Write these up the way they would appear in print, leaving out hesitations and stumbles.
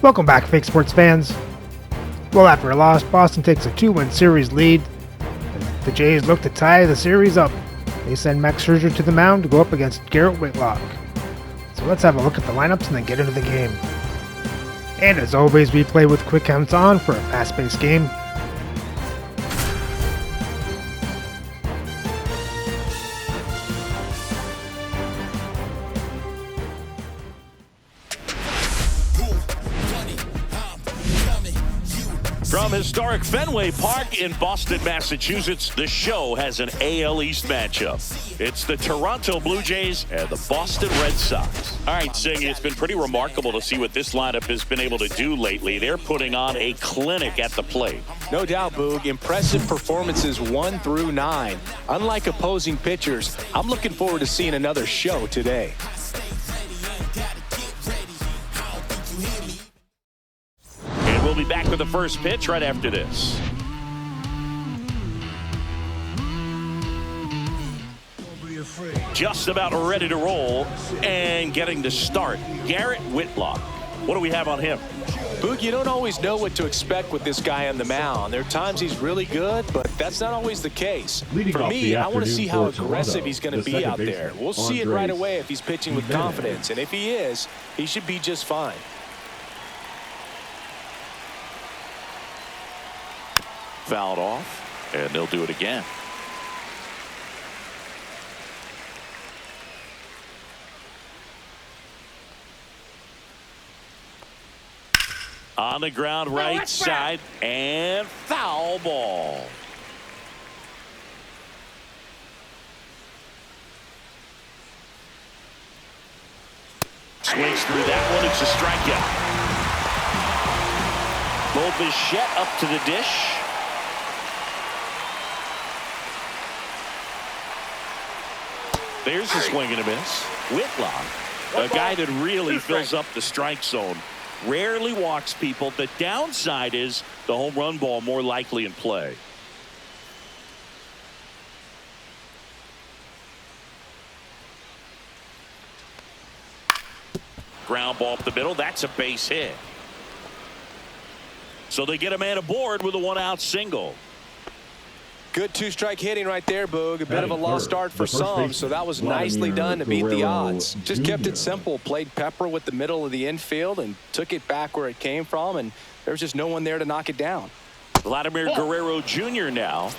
Welcome back, fake sports fans. Well, after a loss, Boston takes a 2-win series lead. The Jays look to tie the series up. They send Max Scherzer to the mound to go up against Garrett Whitlock. So let's have a look at the lineups and then get into the game. And as always, we play with quick counts on for a fast-paced game. From historic Fenway Park in Boston, Massachusetts, the Show has an AL East matchup. It's the Toronto Blue Jays and the Boston Red Sox. All right, Sing, it's been pretty remarkable to see what this lineup has been able to do lately. They're putting on a clinic at the plate. No doubt, Boog. Impressive performances 1 through 9. Unlike opposing pitchers, I'm looking forward to seeing another show today. We'll be back with the first pitch right after this. Just about ready to roll and getting to start. Garrett Whitlock. What do we have on him? Boog, you don't always know what to expect with this guy on the mound. There are times he's really good, but that's not always the case. For me, I want to see how aggressive he's going to be out there. We'll see it right away if he's pitching with confidence. And if he is, he should be just fine. Fouled off, and they'll do it again. On the ground, right side, and foul ball. Swings through that one. It's a strikeout. Bo Bichette up to the dish. There's a swing and a miss. Whitlock, a guy that really fills up the strike zone. Rarely walks people. The downside is the home run ball more likely in play. Ground ball up the middle. That's a base hit. So they get a man aboard with a one-out single. Good two-strike hitting right there, Boog. A bit of a lost start for some, so that was nicely done to beat the odds. Just kept it simple, played pepper with the middle of the infield and took it back where it came from, and there was just no one there to knock it down. Vladimir Guerrero Jr. now.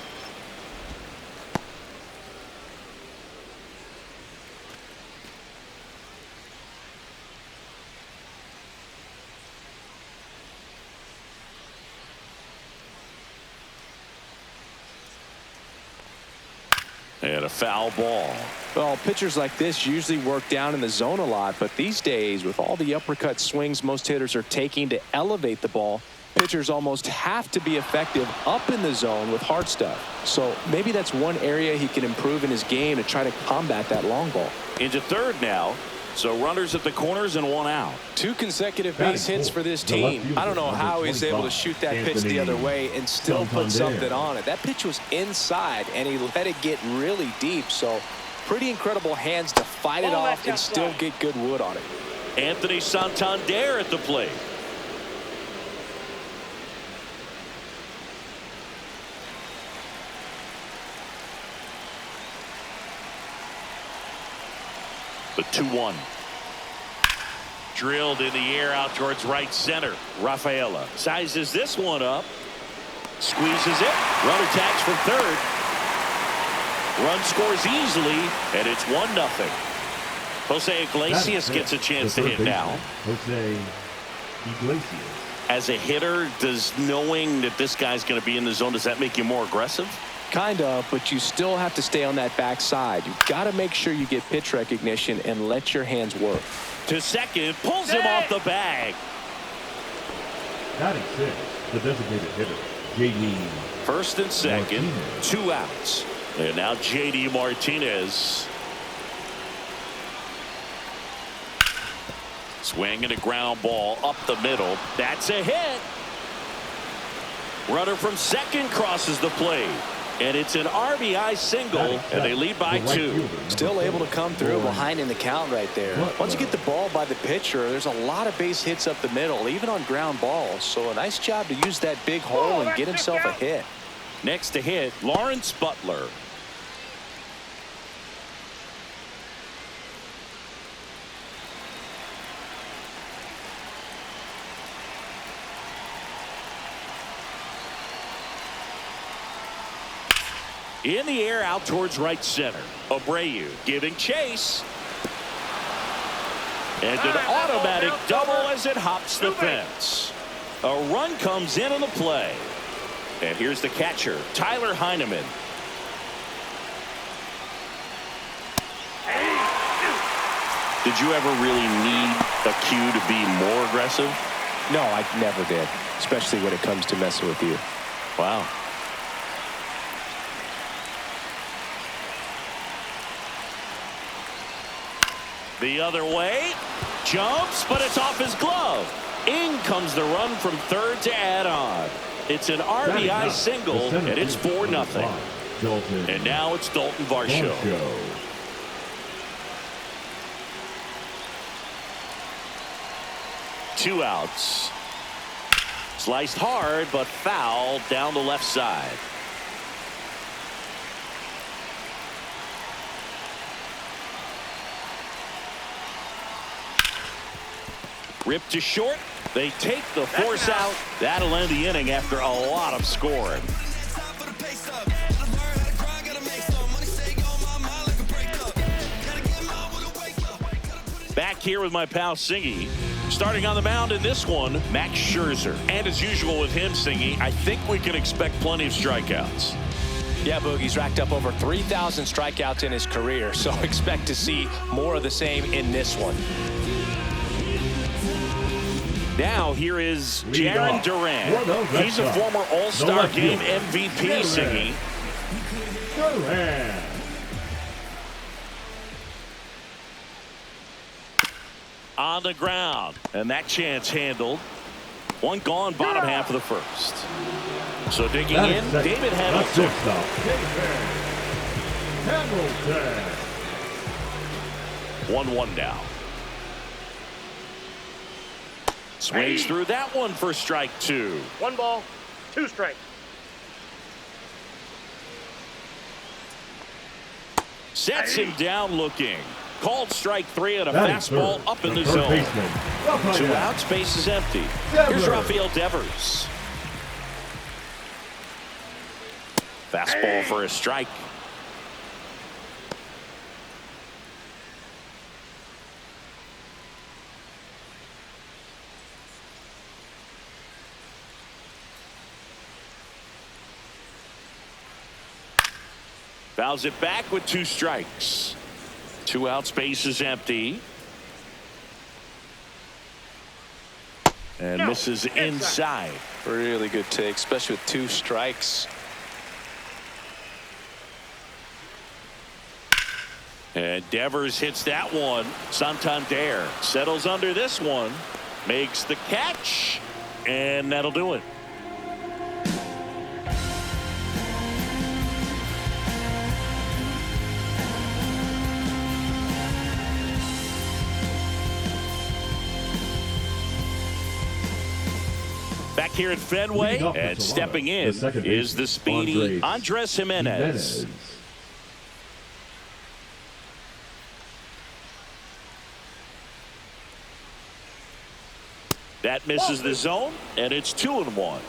And a foul ball. Well, pitchers like this usually work down in the zone a lot, but these days, with all the uppercut swings most hitters are taking to elevate the ball, pitchers almost have to be effective up in the zone with hard stuff. So maybe that's one area he can improve in his game to try to combat that long ball. Into third now. So runners at the corners and one out. 2 consecutive base hits for this team. I don't know how he's able to shoot that pitch the other way and still put something on it. That pitch was inside, and he let it get really deep. So pretty incredible hands to fight it off and still get good wood on it. Anthony Santander at the plate. The 2-1. Drilled in the air out towards right center. Rafaela sizes this one up. Squeezes it. Runner tags from third. Run scores easily, and it's 1-0. Jose Iglesias gets a chance to hit now. Jose Iglesias. As a hitter, does knowing that this guy's going to be in the zone, does that make you more aggressive? Kind of, but you still have to stay on that backside. You've got to make sure you get pitch recognition and let your hands work. To second, pulls him off the bag. Batting six, the designated hitter, J.D. First and second, Martinez. 2 outs. And now J.D. Martinez. Swing and a ground ball up the middle. That's a hit. Runner from second crosses the plate. And it's an RBI single, and they lead by 2. Still able to come through behind in the count right there. Once you get the ball by the pitcher, there's a lot of base hits up the middle, even on ground balls. So a nice job to use that big hole and get himself a hit. Next to hit, Lawrence Butler. In the air out towards right center. Abreu giving chase. And an automatic double as it hops the fence. A run comes in on the play. And here's the catcher, Tyler Heineman. Did you ever really need a cue to be more aggressive? No, I never did, especially when it comes to messing with you. Wow. The other way, jumps, but it's off his glove. In comes the run from third to add on. It's an RBI single, and it's 4-0. And now it's Dalton Varsho. 2 outs. Sliced hard, but foul down the left side. Ripped to short. They take the force out. That'll end the inning after a lot of scoring. Back here with my pal Singy. Starting on the mound in this one, Max Scherzer. And as usual with him, Singy, I think we can expect plenty of strikeouts. Yeah, Boogie's racked up over 3,000 strikeouts in his career, so expect to see more of the same in this one. Now here is Jaron Duran. He's a former All-Star Game MVP, Singy. On the ground, and that chance handled. One gone, bottom half of the first. So digging in, David Hamilton. 1-1 now. Swings through that one for strike 2. 1 ball, 2 strikes. Sets him down looking. Called strike 3 and a fastball up in the zone. 2 outs, base is empty. Here's Rafael Devers. Fastball for a strike. Fouls it back with 2 strikes. 2 outs, base is empty. And misses inside. Really good take, especially with 2 strikes. And Devers hits that one. Santander settles under this one. Makes the catch. And that'll do it. Back here at Fenway, and stepping in is the speedy Andres Jimenez. That misses the zone, and it's 2-1.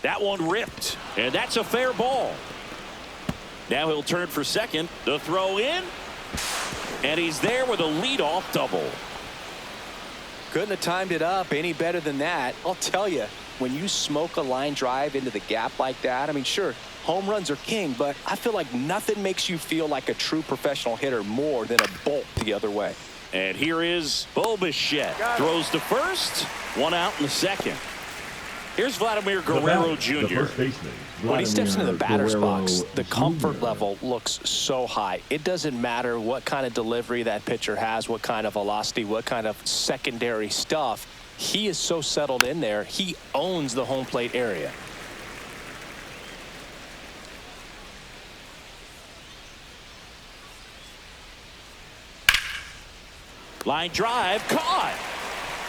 That one ripped, and that's a fair ball. Now he'll turn for second. The throw in. And he's there with a leadoff double. Couldn't have timed it up any better than that. I'll tell you, when you smoke a line drive into the gap like that, I mean, sure, home runs are king, but I feel like nothing makes you feel like a true professional hitter more than a bolt the other way. And here is Bo Bichette. Throws to first. 1 out in the second. Here's Vladimir Guerrero Jr. When he steps into the batter's box, the comfort level looks so high. It doesn't matter what kind of delivery that pitcher has, what kind of velocity, what kind of secondary stuff. He is so settled in there. He owns the home plate area. Line drive, caught.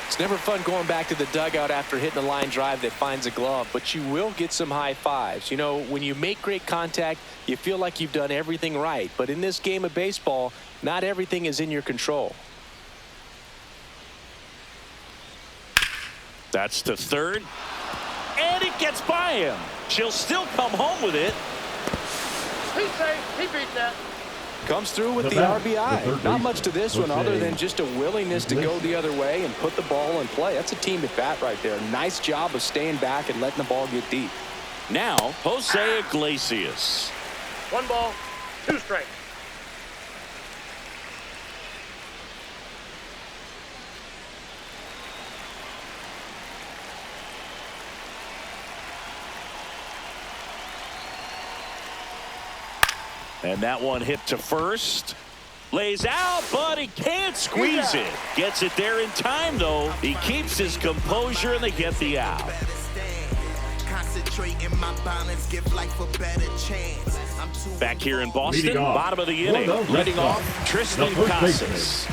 It's never fun going back to the dugout after hitting a line drive that finds a glove, but you will get some high fives. You know, when you make great contact, you feel like you've done everything right. But in this game of baseball, not everything is in your control. That's to third. And it gets by him. She'll still come home with it. He's safe. He beat that. Comes through with the RBI. Not much to this one other than just a willingness to go the other way and put the ball in play. That's a team at bat right there. Nice job of staying back and letting the ball get deep. Now, Jose Iglesias. 1 ball, 2 strikes. And that one hit to first. Lays out, but he can't squeeze it. Gets it there in time, though. He keeps his composure, and they get the out. Back here in Boston, bottom of the inning. Leading off, Tristan Casas.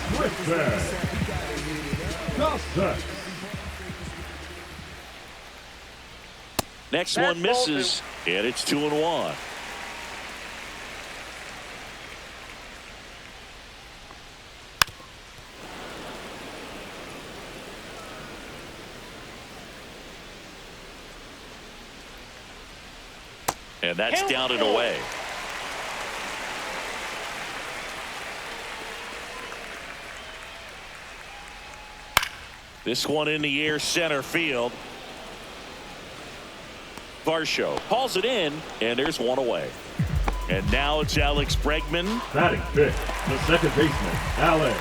Next one misses, and it's 2-1. And that's down and away. This one in the air, center field. Varsho hauls it in, and there's one away. And now it's Alex Bregman. Batting fifth, the second baseman, Alex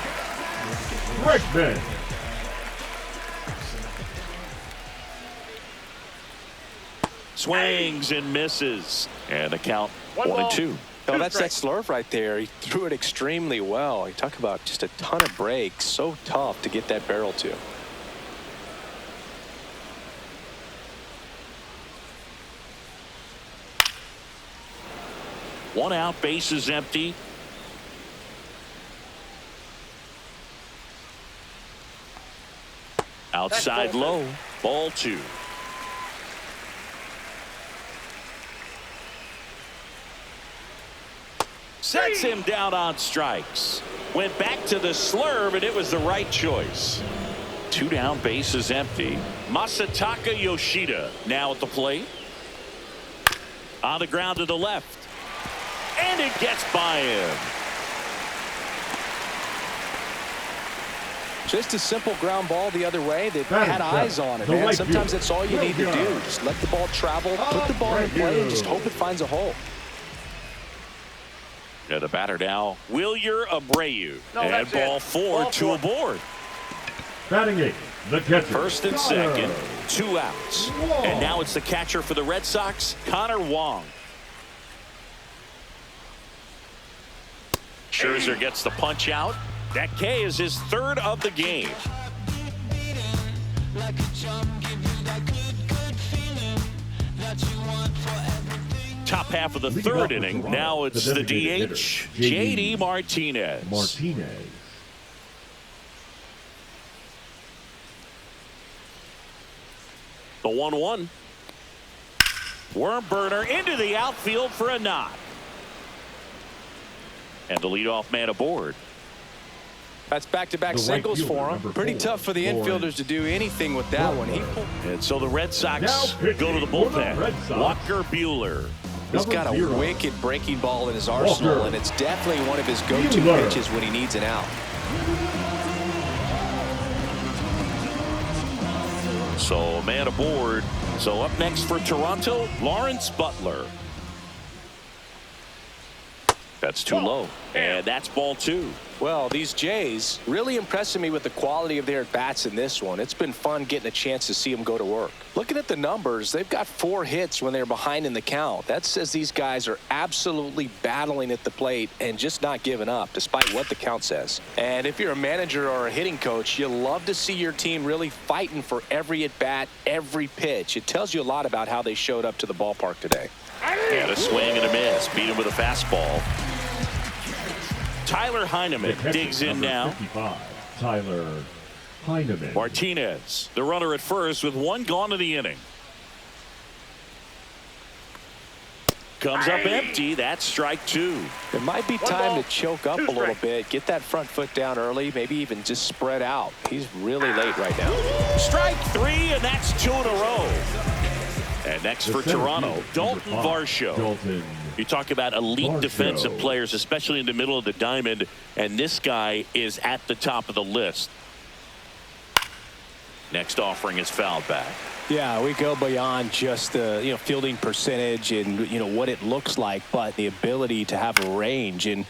Bregman. Swings and misses. And the count 1-2. Oh, that's that slurve right there. He threw it extremely well. You talk about just a ton of breaks. So tough to get that barrel to. One out, base is empty. Outside low, ball 2. Sets him down on strikes. Went back to the slurve, and it was the right choice. 2 down, base is empty. Masataka Yoshida now at the plate. On the ground to the left. And it gets by him. Just a simple ground ball the other way that had eyes on it, man. Sometimes that's all you need to do. Just let the ball travel, put the ball in play, and just hope it finds a hole. Yeah, the batter now, Wilyer Abreu. And ball 4, 2 aboard. Batting 8, the catcher. First and second, 2 outs. And now it's the catcher for the Red Sox, Connor Wong. Scherzer gets the punch out. That K is his 3rd of the game. Top half of the 3rd inning. Now it's the DH, J.D. Martinez. The 1-1. Worm burner into the outfield for a knock. And the leadoff man aboard. That's back-to-back singles for him. Pretty tough for the infielders to do anything with that one. And so the Red Sox go to the bullpen. Walker Buehler. He's got a wicked breaking ball in his arsenal, and it's definitely one of his go-to pitches when he needs an out. So man aboard. So up next for Toronto, Lawrence Butler. That's too low. And that's ball 2. Well, these Jays really impressing me with the quality of their at-bats in this one. It's been fun getting a chance to see them go to work. Looking at the numbers, they've got 4 hits when they're behind in the count. That says these guys are absolutely battling at the plate and just not giving up, despite what the count says. And if you're a manager or a hitting coach, you love to see your team really fighting for every at-bat, every pitch. It tells you a lot about how they showed up to the ballpark today. And a swing and a miss. Beat him with a fastball. Tyler Heineman digs in now. 55, Tyler Heineman. Martinez, the runner at first with 1 gone in the inning. Comes up empty. That's strike 2. It might be time to choke up a little bit, get that front foot down early, maybe even just spread out. He's really late right now. Strike 3, and that's 2 in a row. And next for Toronto, Dalton Varsho. You talk about elite defensive players, especially in the middle of the diamond, and this guy is at the top of the list. Next offering is fouled back. Yeah, we go beyond just the fielding percentage and what it looks like, but the ability to have a range and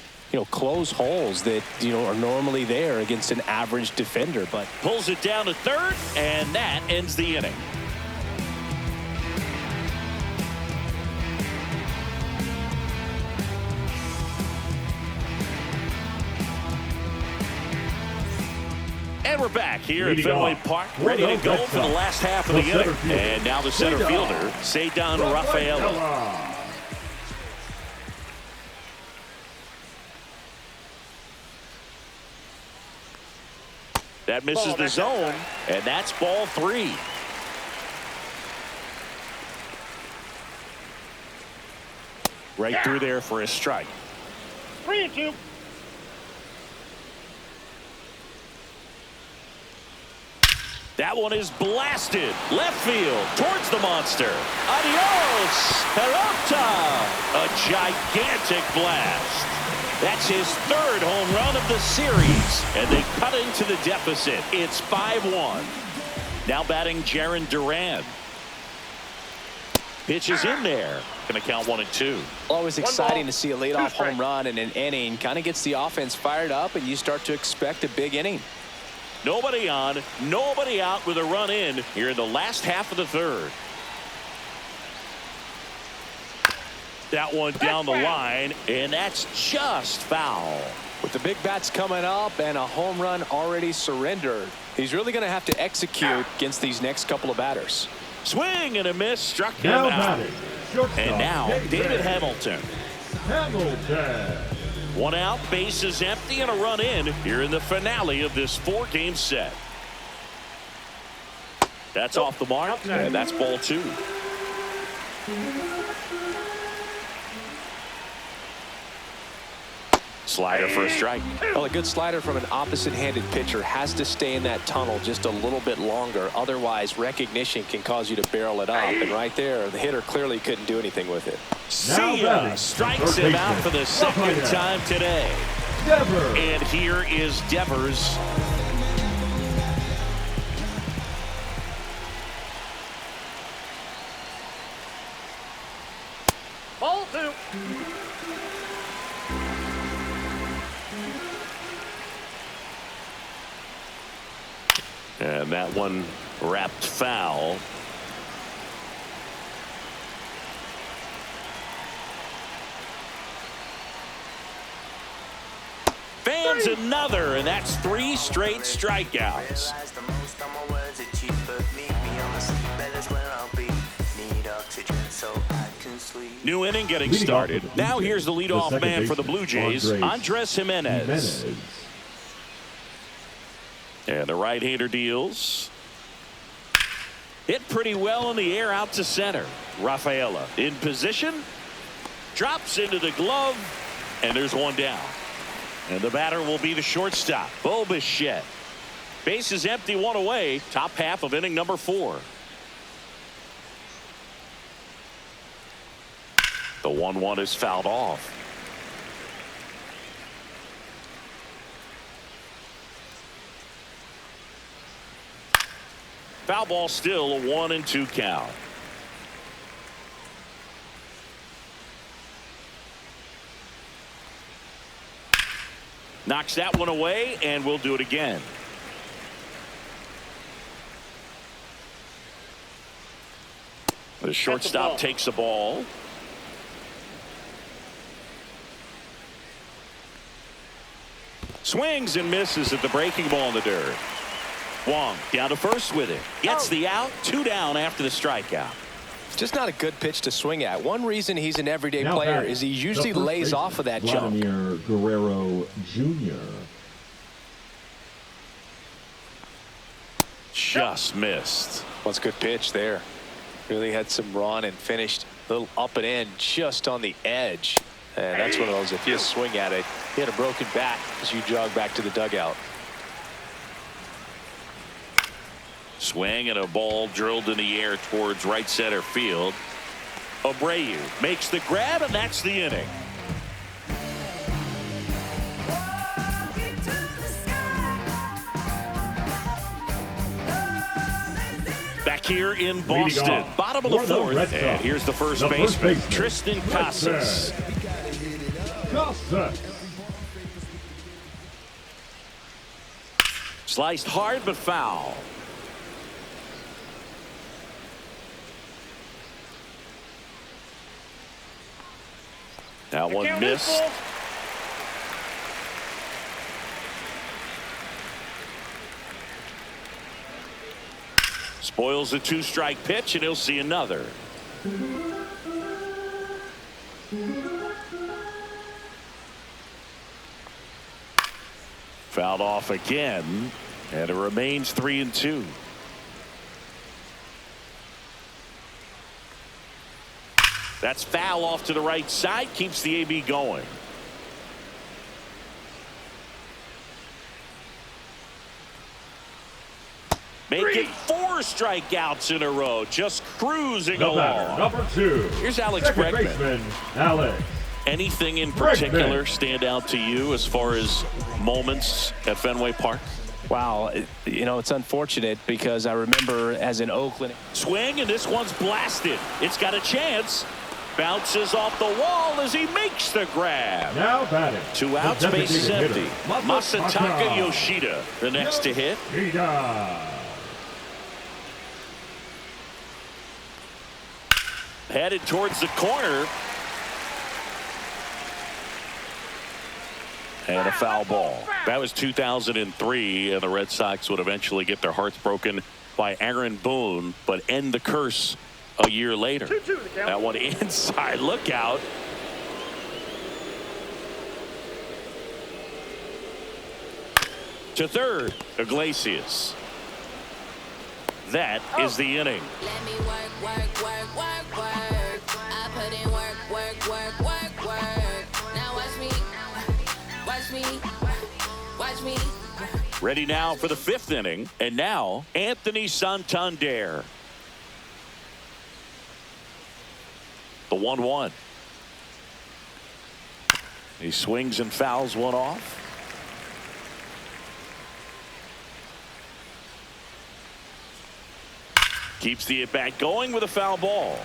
close holes that are normally there against an average defender. But pulls it down to third, and that ends the inning. And we're back here at Fenway Park, ready to go for the last half of the inning. And now the center fielder, Cedar Rafaela. That misses the zone, and that's ball 3. Right through there for a strike. 3-2. That one is blasted left field towards the monster. Adios, pelota. A gigantic blast. That's his 3rd home run of the series, and they cut into the deficit. It's 5-1. Now batting Jarren Duran. Pitch is in there. Going to count 1-2. Always exciting to see a leadoff home run in an inning. Kind of gets the offense fired up, and you start to expect a big inning. Nobody on, nobody out with a run in here in the last half of the 3rd. That one down the line, and that's just foul. With the big bats coming up and a home run already surrendered, he's really going to have to execute against these next couple of batters. Swing and a miss, struck him out. And now David Hamilton. One out, bases empty, and a run in here in the finale of this 4-game set. That's off the mark, and that's ball 2. Slider for a strike. Well, a good slider from an opposite-handed pitcher has to stay in that tunnel just a little bit longer. Otherwise, recognition can cause you to barrel it up. And right there, the hitter clearly couldn't do anything with it. See ya. Strikes him out for the 2nd time today. And here is Devers. Ball 2. And that one wrapped foul. Fans another, and that's 3 straight strikeouts. New inning getting started. Now here's the leadoff man for the Blue Jays, Andres Jimenez. And the right-hander deals. Hit pretty well in the air out to center. Rafaela in position. Drops into the glove. And there's one down. And the batter will be the shortstop, Bo Bichette. Base is empty, 1 away. Top half of inning number 4. The 1-1 is fouled off. Foul ball, still a 1-2 count. Knocks that one away, and we'll do it again. The shortstop takes the ball. Swings and misses at the breaking ball in the dirt. Wong down to first with it. Gets the out. 2 down after the strikeout. Just not a good pitch to swing at. One reason he's an everyday player is he usually lays off of that jump. Vladimir Guerrero Jr. Just missed. Well, it's a good pitch there. Really had some run and finished a little up and in just on the edge. And that's one of those, if you swing at it, hit a broken bat as you jog back to the dugout. Swing and a ball drilled in the air towards right center field. Abreu makes the grab, and that's the inning. Back here in Boston, bottom of the fourth, and here's the first baseman, Tristan Casas. Sliced hard but foul. That one missed. Spoils the 2-strike pitch, and he'll see another. Fouled off again, and it remains 3-2. That's foul off to the right side, keeps the AB going. Make it 4 strikeouts in a row, just cruising along. Number 2. Here's Alex Second Bregman. baseman, Alex. Anything in particular stand out to you as far as moments at Fenway Park? Wow, you know, it's unfortunate because I remember as in Oakland. Swing, and this one's blasted. It's got a chance. Bounces off the wall as he makes the grab. Now batting. 2 outs, base is empty. Masataka Yoshida, the next to hit. Headed towards the corner. And a foul ball. That was 2003, and the Red Sox would eventually get their hearts broken by Aaron Boone, but end the curse a year later. That one inside. Look out. To third, Iglesias. That is the inning. Let me work, work, work, work, work. I put in work, work, work, work, work. Now watch me, watch me, watch me. Ready now for the 5th inning, and now Anthony Santander. The 1-1. He swings and fouls one off. Keeps the at-bat going with a foul ball.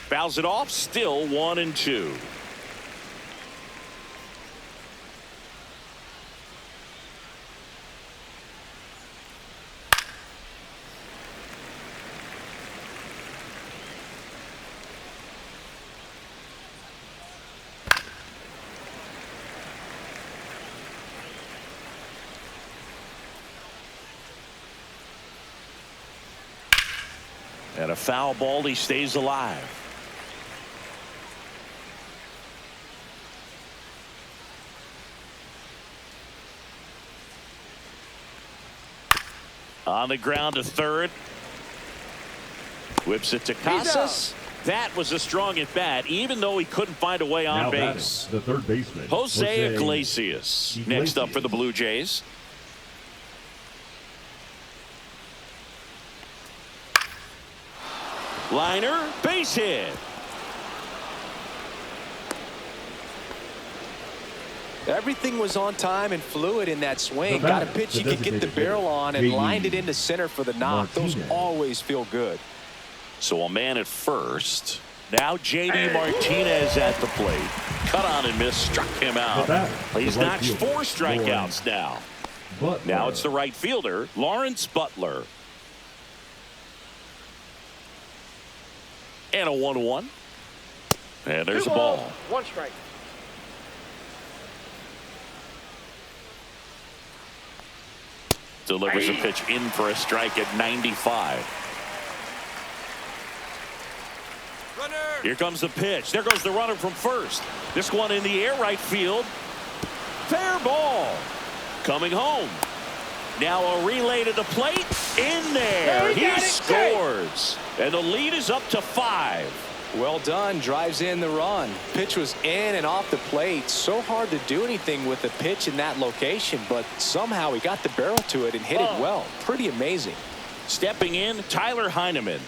Fouls it off, still 1-2. And a foul ball, he stays alive. On the ground to third. Whips it to Casas. That was a strong at bat, even though he couldn't find a way on base. The third baseman, Jose Iglesias next up for the Blue Jays. Liner, base hit. Everything was on time and fluid in that swing. Got a pitch you could get the barrel on and lined it into center for the knock. Those always feel good. So a man at first. Now J.D. Martinez at the plate. Cut on and miss, struck him out. He's notched 4 strikeouts now. Now it's the right fielder, Lawrence Butler. And a 1-1. And there's a ball. 1 strike. Delivers a pitch in for a strike at 95. Here comes the pitch. There goes the runner from first. This one in the air, right field. Fair ball. Coming home. Now a relay to the plate. In there. He scores. And the lead is up to 5. Well done. Drives in the run. Pitch was in and off the plate. So hard to do anything with the pitch in that location, but somehow he got the barrel to it and hit it well. Pretty amazing. Stepping in, Tyler Heineman.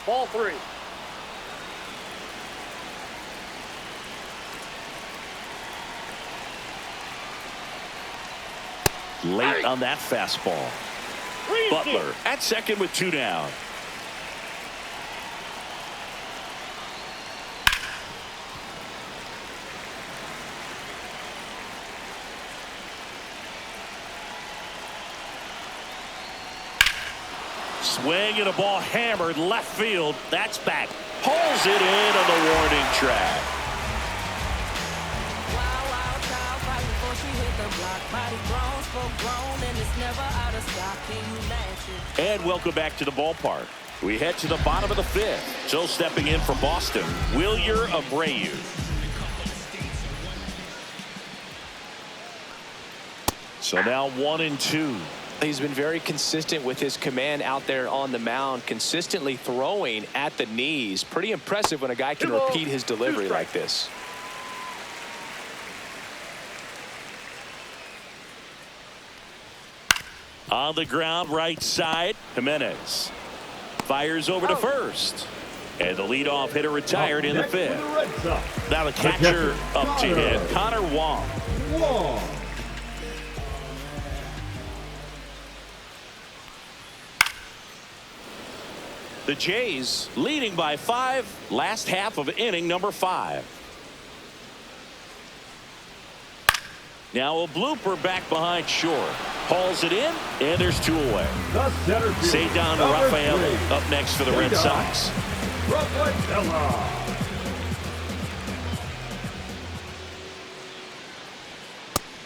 Ball 3. Late on that fastball. Butler at second with 2 down. Swing and a ball hammered left field. That's back. Pulls it in on the warning track. And welcome back to the ballpark. We head to the bottom of the 5th. So stepping in for Boston, Wilyer Abreu. So now 1-2. He's been very consistent with his command out there on the mound, consistently throwing at the knees. Pretty impressive when a guy can repeat his delivery like this. On the ground, right side, Jimenez fires over to first. And the leadoff hitter retired in the 5th. Now the catcher up to hit, Connor Wong. The Jays leading by 5, last half of inning number 5. Now a blooper back behind short. Hauls it in, and there's 2 away. Cedar Rafaela up next for the Red Sox.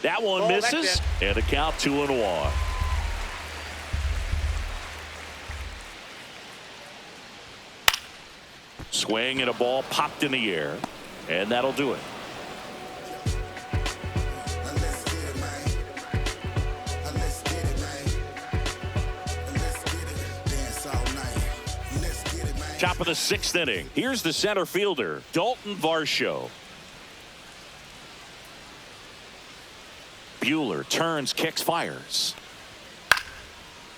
That one misses, and the count 2-1. Swing and a ball popped in the air, and that'll do it. Top of the 6th inning. Here's the center fielder, Dalton Varsho. Buehler turns, kicks, fires.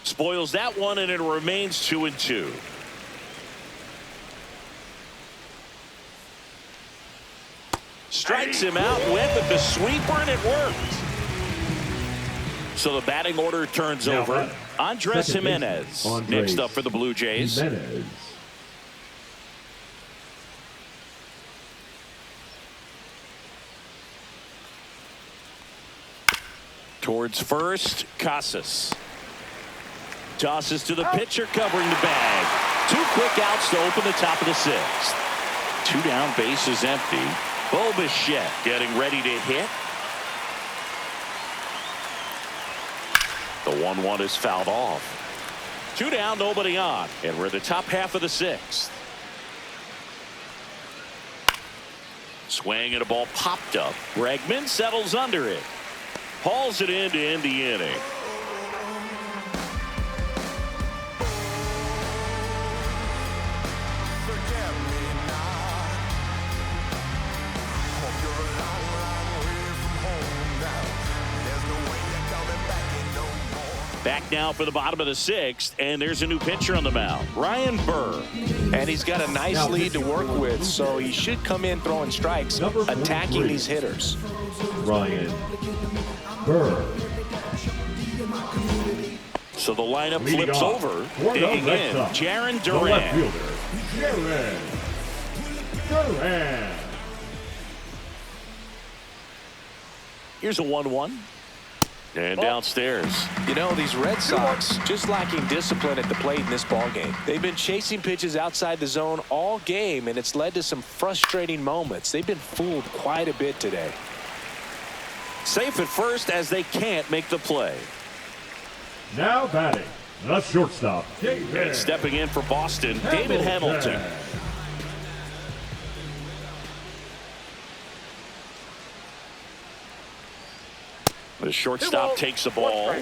Spoils that one, and it remains 2-2. Strikes him out, went with the sweeper, and it worked. So the batting order turns over. Andres Jimenez next up for the Blue Jays. Towards first, Casas. Tosses to the pitcher, covering the bag. 2 quick outs to open the top of the 6th. 2 down, bases empty. Bo Bichette getting ready to hit. The 1-1 is fouled off. 2 down, nobody on. And we're in the top half of the 6th. Swing and a ball popped up. Bregman settles under it. Hauls it in to end the inning. Back now for the bottom of the 6th, and there's a new pitcher on the mound, Ryan Burr. And he's got a nice lead to work with, so he should come in throwing strikes, attacking these hitters. Ryan Burr. So the lineup Leading flips off over, for the digging Red in, Sox, Jarren the left Duran. fielder, Jarren Duran. Here's a 1-1. And downstairs. You know, these Red Sox just lacking discipline at the plate in this ballgame. They've been chasing pitches outside the zone all game, and it's led to some frustrating moments. They've been fooled quite a bit today. Safe at first as they can't make the play. Now batting, the shortstop, David. And stepping in for Boston, David Hamilton. The shortstop takes the ball.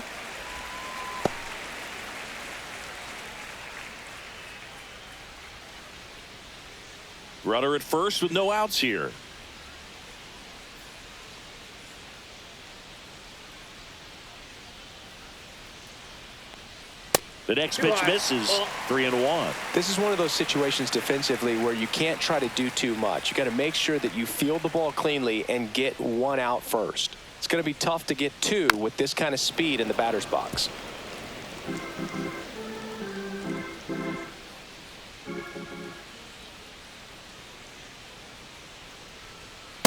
Runner at first with no outs here. The next pitch misses. 3-1. This is one of those situations defensively where you can't try to do too much. You got to make sure that you field the ball cleanly and get one out first. It's going to be tough to get two with this kind of speed in the batter's box.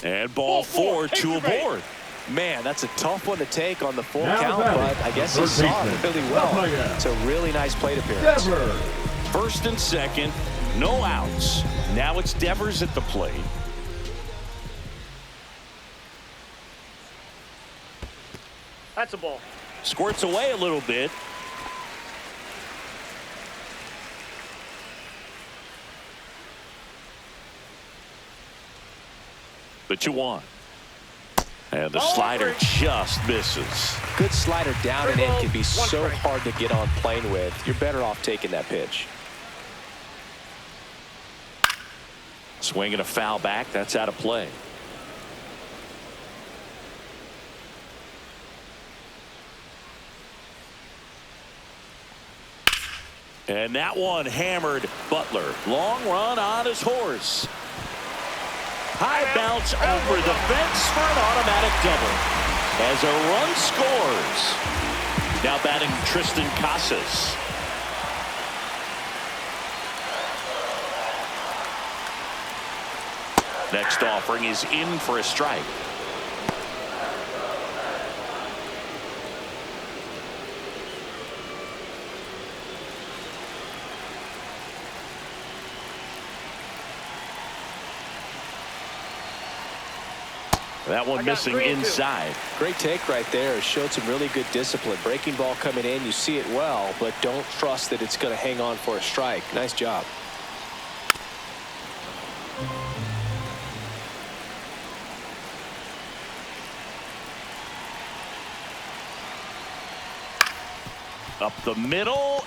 And ball 4, 2 aboard. Man, that's a tough one to take on the full Now count, batting, but I guess he saw it really well. It's a really nice plate appearance. Devers. First and second, no outs. Now it's Devers at the plate. That's a ball. Squirts away a little bit. The 2-1. And the slider just misses. Good slider down and in can be so hard to get on plane with. You're better off taking that pitch. Swinging a foul back. That's out of play. And that one hammered Butler. Long run on his horse. High bounce over the fence for an automatic double. As a run scores. Now batting Tristan Casas. Next offering is in for a strike. That one missing inside. Great take right there. Showed some really good discipline. Breaking ball coming in. You see it well, but don't trust that it's going to hang on for a strike. Nice job. Up the middle.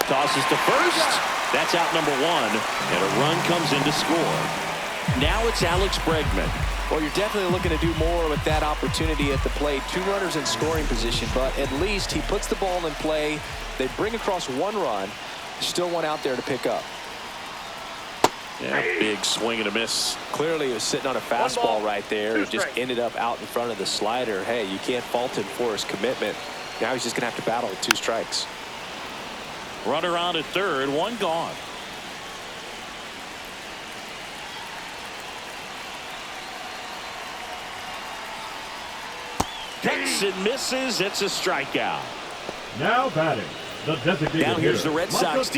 Tosses to first. That's out number 1. And a run comes in to score. Now it's Alex Bregman. Well, you're definitely looking to do more with that opportunity at the plate. 2 runners in scoring position, but at least he puts the ball in play. They bring across 1 run. Still one out there to pick up. Yeah, big swing and a miss. Clearly he was sitting on a fastball right there. It just ended up out in front of the slider. Hey, you can't fault him for his commitment. Now he's just going to have to battle with 2 strikes. Runner on at third, 1 gone. Hits and misses. It's a strikeout. Now batting, the designated Now here's the hitter, Red Sox DH,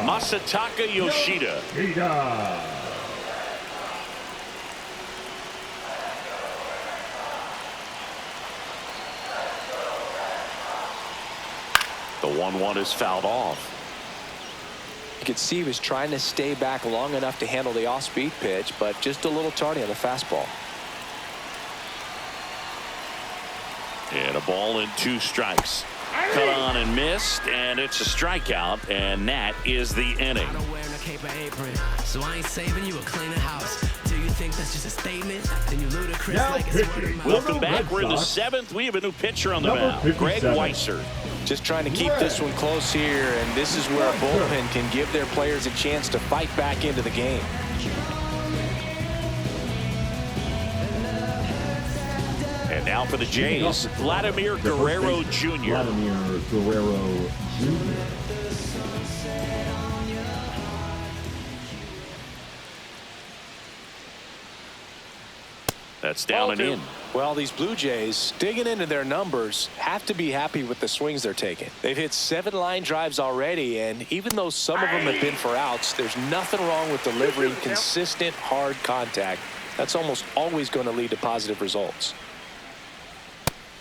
Masataka Yoshida. The 1-1 is fouled off. You could see he was trying to stay back long enough to handle the off-speed pitch, but just a little tardy on the fastball. And a ball and 2 strikes. Cut on and missed, and it's a strikeout, and that is the inning. So I ain't saving you a cleaner house. Do you you think that's just a statement? Then you ludicrous Now like it's word of pitching. mouth. Welcome back. Red We're in the Sox. 7th. We have a new pitcher on the Number mound, 57. Greg Weiser. Just trying to keep this one close here, and this is where a bullpen can give their players a chance to fight back into the game. And now for the Jays, Vladimir Guerrero Jr. Vladimir Guerrero Jr. That's down and in. Well, these Blue Jays, digging into their numbers, have to be happy with the swings they're taking. They've hit 7 line drives already, and even though some of them have been for outs, there's nothing wrong with delivering consistent, hard contact. That's almost always going to lead to positive results.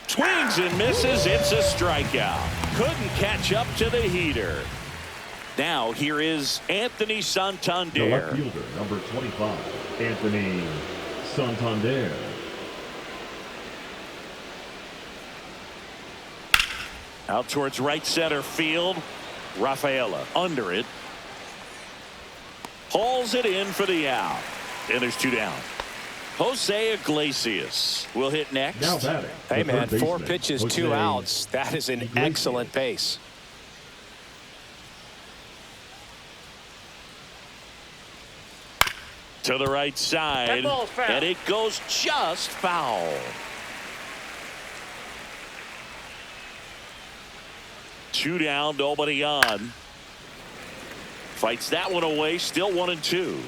Swings and misses. It's a strikeout. Couldn't catch up to the heater. Now here is Anthony The Santander. left fielder, number 25, Anthony Santander. Out towards right center field. Rafaela under it. Hauls it in for the out. And there's 2 down. Jose Iglesias will hit next. Now batting. Hey, the man, third 4 baseman, pitches, Jose 2 outs. That is an Iglesias. excellent pace. To the right side. That ball's foul. And it goes just foul. Two down, nobody on. Fights that one away, still 1-2.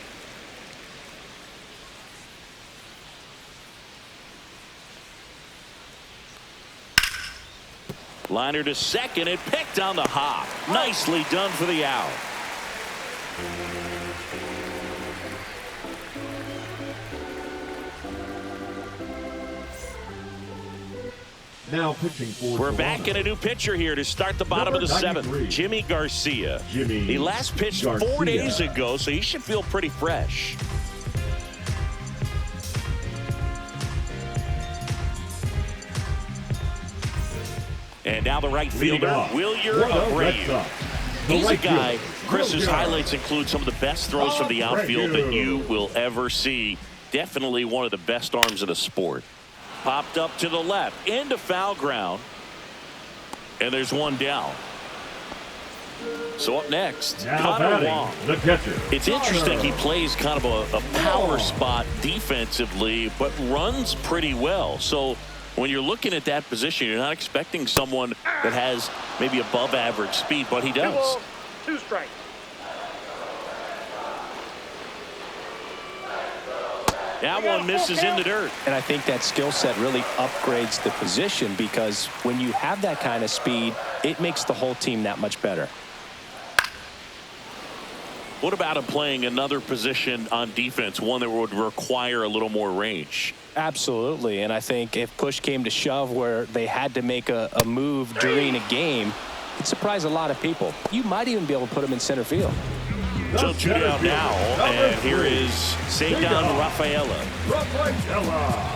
Liner to second and picked on the hop. Nicely done for the out. Now pitching for We're back in a new pitcher here to start the bottom of the Number 7th. 93. Jimmy Garcia. Jimmy He last pitched 4 Garcia. days ago, so he should feel pretty fresh. And now the right Leading fielder, off Wilyer for the Red Abreu. Sox, the He's a right guy, fielder, Chris's Wilyer. highlights include some of the best throws from the outfield that you Abreu. will ever see. Definitely one of the best arms of the sport. Popped up to the left, into foul ground. And there's 1 down. So up next, Now Connor batting, Wong. the catcher. It's interesting Connor he plays kind of a power Wong. spot defensively, but runs pretty well. So when you're looking at that position, you're not expecting someone that has maybe above average speed, but he 2 does. balls, 2 strikes. That one misses in the dirt. And I think that skill set really upgrades the position, because when you have that kind of speed, it makes the whole team that much better. What about him playing another position on defense, one that would require a little more range? Absolutely. And I think if push came to shove where they had to make a move during a game, it'd surprise a lot of people. You might even be able to put him in center field. So 2 down now, and here is Cedar Rafaela. Rafaela.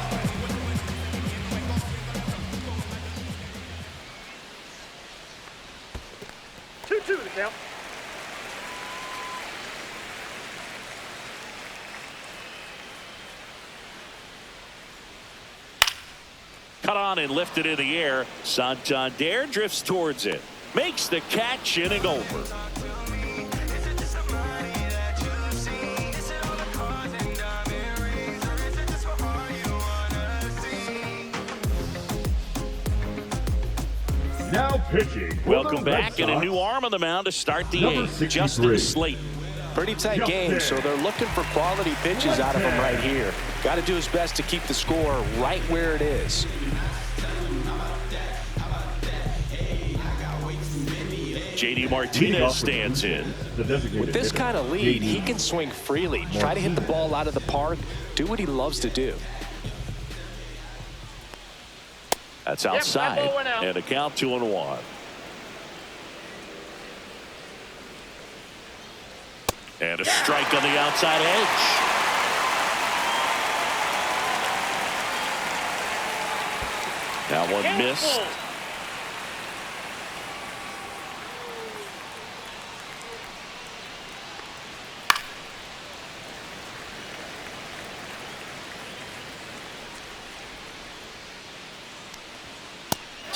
2-2 the count. Cut on and lifted in the air. Santander drifts towards it. Makes the catch, inning over. Now pitching. for Welcome the Red back, and a Sox, new arm on the mound to start the Number 8th. 63. Justin Slayton. Pretty tight Justin. game, so they're looking for quality pitches out of him right here. Got to do his best to keep the score right where it is. J.D. Martinez stands in. The designated With this hitter, kind of lead, J.D. he can swing freely, try to hit the ball out of the park, do what he loves to do. That's that outside, ball went out. and a count 2-1. And a strike on the outside edge. That one missed.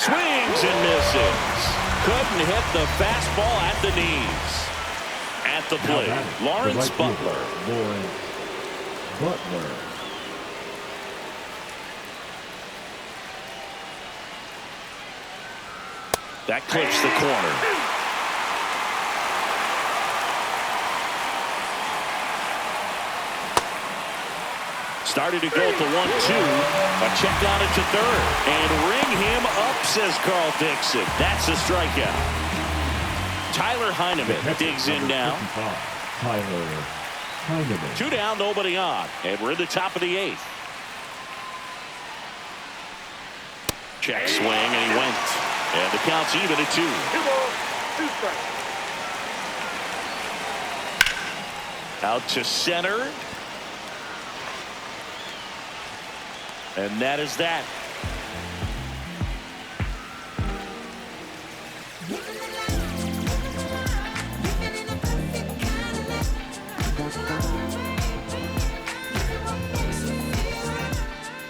Swings and misses. Couldn't hit the fastball at the knees. At the plate, Lawrence Butler. Lawrence Butler. That clips the corner. Started to go at the 1-2. A check on it to third. And ring him up, says Carl Dixon. That's a strikeout. Tyler Heineman digs in now. Tyler Heineman. 2 down, nobody on. And we're in the top of the 8th. Check swing, and he went. And the count's even at 2. 2 balls, 2 strikes. Out to center. And that is that.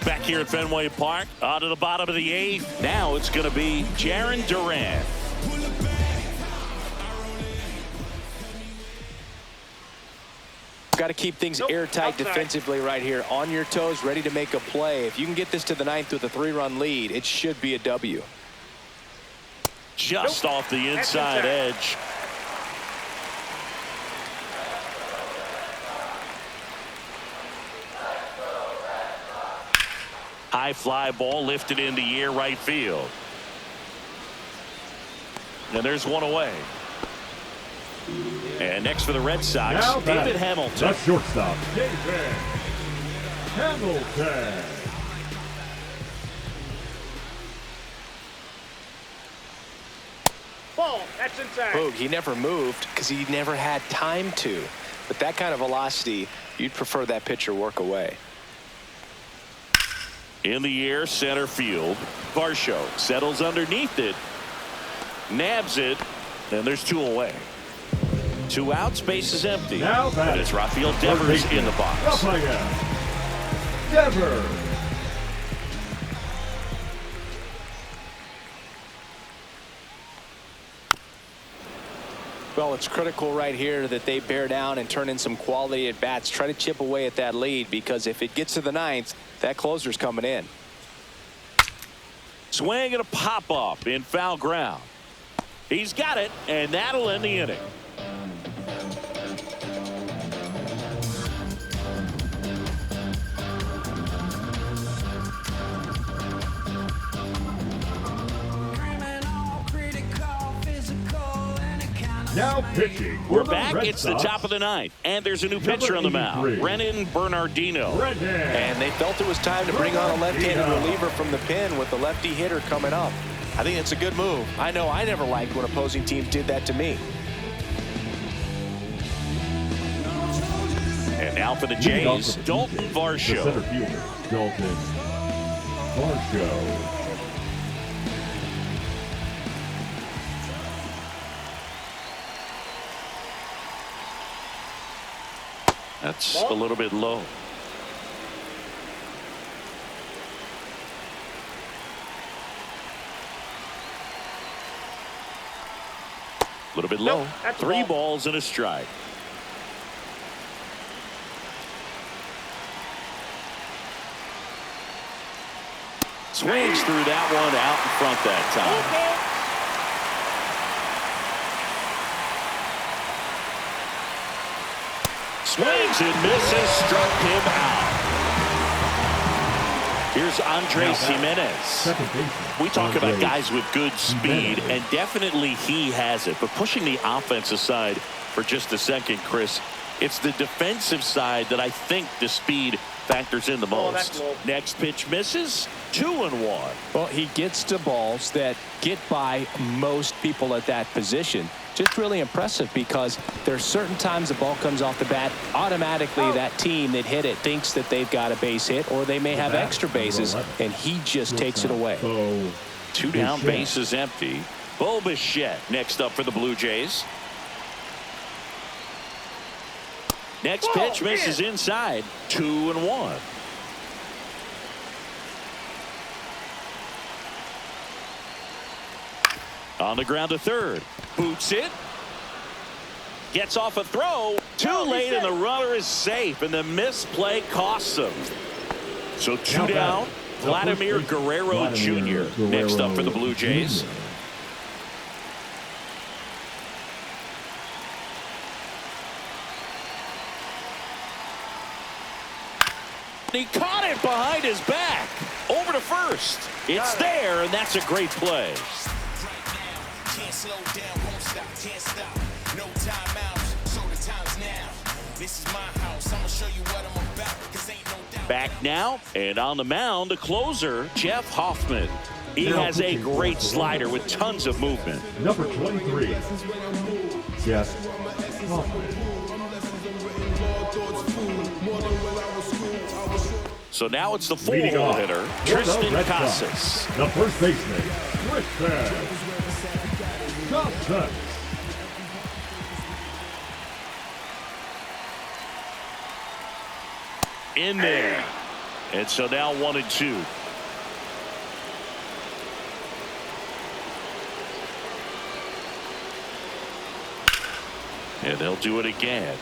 Back here at Fenway Park, on to the bottom of the 8th. Now it's going to be Jarren Duran. Got to keep things airtight defensively right here. On your toes, ready to make a play. If you can get this to the 9th with a 3-run lead, it should be a W. Just off the inside edge. High fly ball lifted in the air right field. And there's one away. And next for the Red Sox, David Hamilton. That's shortstop, David Hamilton. Ball, that's inside. Boog, he never moved because he never had time to. But that kind of velocity, you'd prefer that pitcher work away. In the air, center field. Varsho settles underneath it. Nabs it. And there's 2 away. 2 outs, base is empty. Now and it's Rafael Devers in the box. Devers. Well, it's critical right here that they bear down and turn in some quality at bats. Try to chip away at that lead, because if it gets to the 9th, that closer's coming in. Swing and a pop up in foul ground. He's got it, and that'll end the inning. Now pitching. We're back. It's the top of the 9th, and there's a new pitcher on the mound, Brennan Bernardino. And they felt it was time to bring on a left-handed reliever from the pen with the lefty hitter coming up. I think it's a good move. I know I never liked when opposing teams did that to me. And now for the Jays, Dalton Varsho. Center fielder, Dalton Varsho. That's a little bit low. A little bit low. 3 balls and a strike. Swings through that one out in front that time. Swings and misses, struck him out. Here's Andres Jimenez. We talk about guys with good speed, and definitely he has it. But pushing the offense aside for just a second, Chris, it's the defensive side that I think the speed factors in the most. Next pitch misses, 2-1. Well, he gets to balls that get by most people at that position. Just really impressive, because there's certain times the ball comes off the bat, automatically that team that hit it thinks that they've got a base hit, or they may have extra bases, and he just takes it away. 2 down, bases empty. Bo Bichette next up for the Blue Jays. Next pitch misses inside, 2-1. On the ground to third. Boots it. Gets off a throw. Too late, and the runner is safe, and the misplay costs him. So two down. Vladimir Guerrero Jr. next up for the Blue Jays. He caught it behind his back. Over to first. It's there, and that's a great play. Can't slow down, won't stop, can't stop. No timeouts, so the time's now. This is my house, I'ma show you what I'm about, 'cause ain't no doubt. Back now, and on the mound, the closer, Jeff Hoffman. He has a great slider with tons of movement. Number 23, Jeff Hoffman. So now it's the Leading full off hitter, for the Tristan Red Sox, Casas. the first baseman, Tristan Casas. In there. And so now 1-2. And they'll do it again.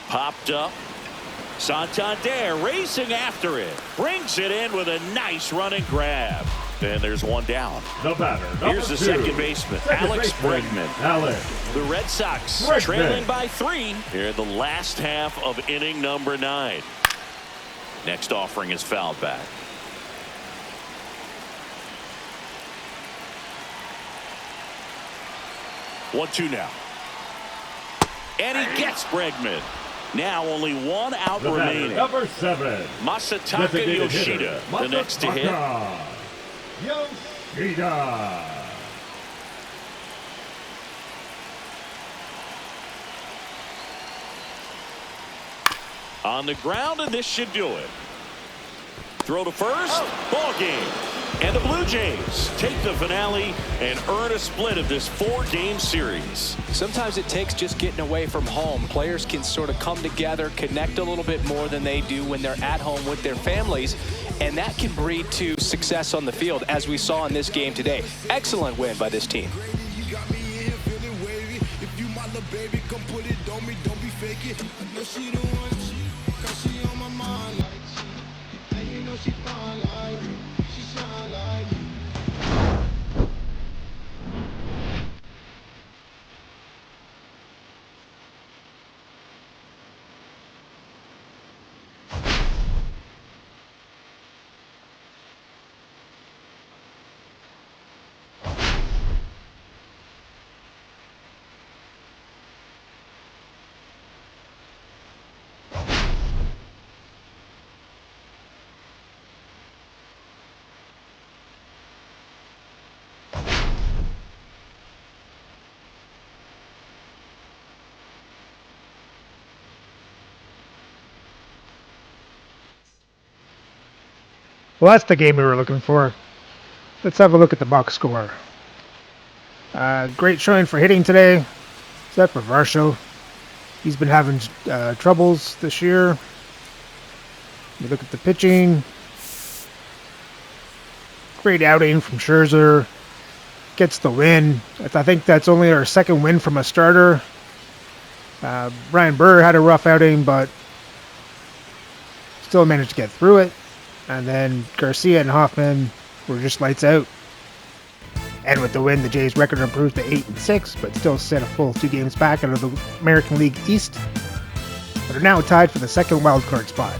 Popped up. Santander racing after it. Brings it in with a nice running grab. And there's one down. The batter, Here's the second baseman, Alex Bregman. Alex. The Red Sox Bregman. trailing by 3 here in the last half of inning number 9. Next offering is fouled back. One-two now. And he gets Bregman. Now only one out The batter, remaining. number 7. Masataka Designated Yoshida, hitter, the next to hit. Masataka Yoshida. On the ground, and this should do it. Throw to first. Ball game. And the Blue Jays take the finale and earn a split of this 4-game series. Sometimes it takes just getting away from home. Players can sort of come together, connect a little bit more than they do when they're at home with their families, and that can breed to success on the field, as we saw in this game today. Excellent win by this team. Well, that's the game we were looking for. Let's have a look at the box score. Great showing for hitting today, except for Varsho. He's been having troubles this year. We look at the pitching. Great outing from Scherzer. Gets the win. I think that's only our second win from a starter. Brian Burr had a rough outing, but still managed to get through it. And then Garcia and Hoffman were just lights out. And with the win, the Jays' record improved to 8-6, but still set a full 2 games back out of the American League East, but are now tied for the second wildcard spot.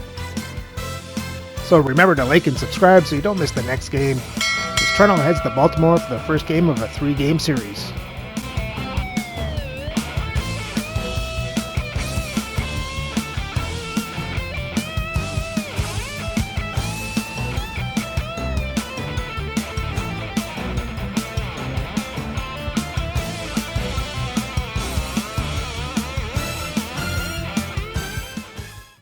So remember to like and subscribe so you don't miss the next game, as Toronto heads to Baltimore for the first game of a 3-game series.